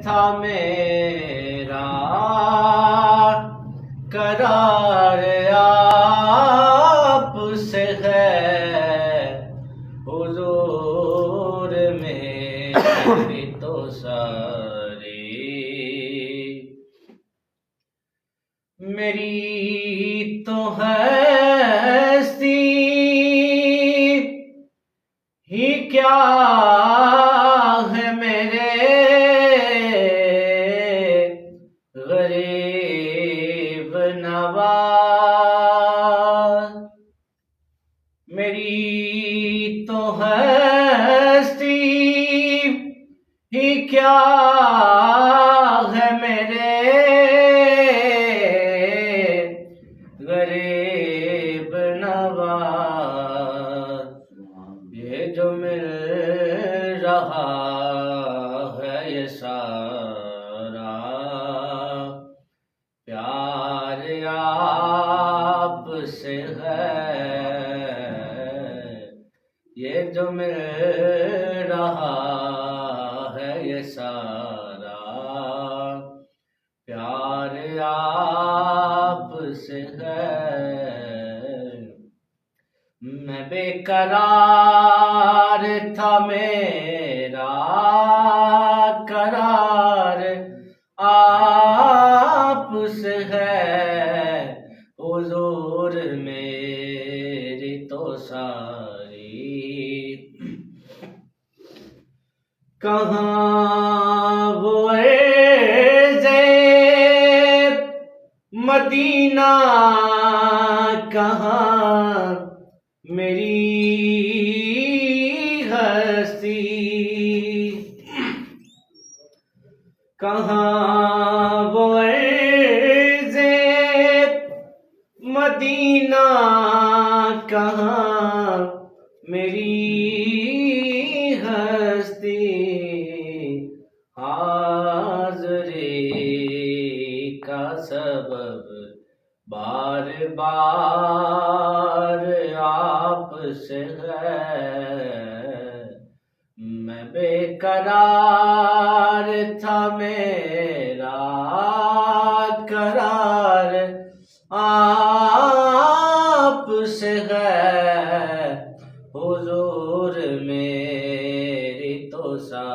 تھا میرا قرار آپ سے ہے حضور میری تو ساری میری تو ہستی ہی کیا ہے میرے غریب نواز میری تو ہستی ہی کیا ہے میرے غریب نواز یہ جو مل رہا ہے یہ سارا پیار آپ سے ہے یہ جو مل رہا ہے یہ سارا پیار آپ سے ہے میں بے قرار تھا میرا قرار آپ سے ہے حضور میری تو ساری کہاں وہ عرض مدینہ کہاں میری ہستی کہاں وہ عرض مدینہ کہاں میری ہستی حاضری کا سبب بار بار آپ سے ہے میں بے قرار تھا میرا قرار آپ سے ہے حضور میری تو ساری